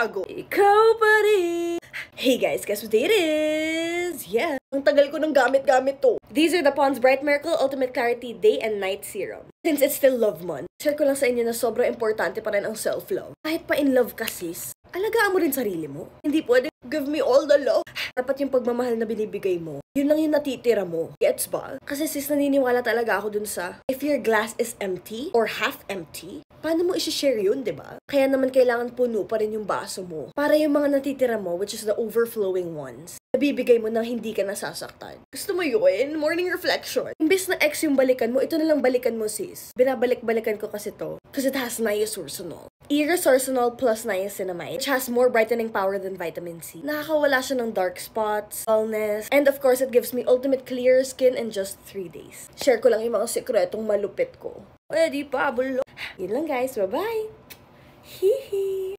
bago. Ikaw pa rin. Hey guys, guess what day it is? Yeah. Ang tagal ko nang gamit-gamit to. These are the Pond's Bright Miracle Ultimate Clarity Day and Night Serum. Since it's still love month, share ko lang sa inyo na sobrang importante pa rin ang self-love. Kahit pa in love ka sis, alagaan mo rin sarili mo. Hindi pwede give me all the love. Dapat yung pagmamahal na binibigay mo, yun lang yung natitira mo. Gets ba? Kasi sis, naniniwala talaga ako dun sa if your glass is empty or half empty, paano mo isi-share yun, diba? Kaya naman kailangan puno pa rin yung baso mo. Para yung mga natitira mo, which is the overflowing ones, nabibigay mo nang hindi ka nasasaktan. Gusto mo yun? Morning reflection. Imbes na ex yung balikan mo, ito na lang balikan mo sis. Binabalik-balikan ko kasi to. Because it has niasursenol. Irisursenol plus niacinamide, which has more brightening power than vitamin C. Nakakawala siya ng dark spots, dullness, and of course, it gives me ultimate clear skin in just 3 days. Share ko lang yung mga sekretong malupit ko. Pwede pa, bulo. Yun lang guys, bye-bye! Hihi!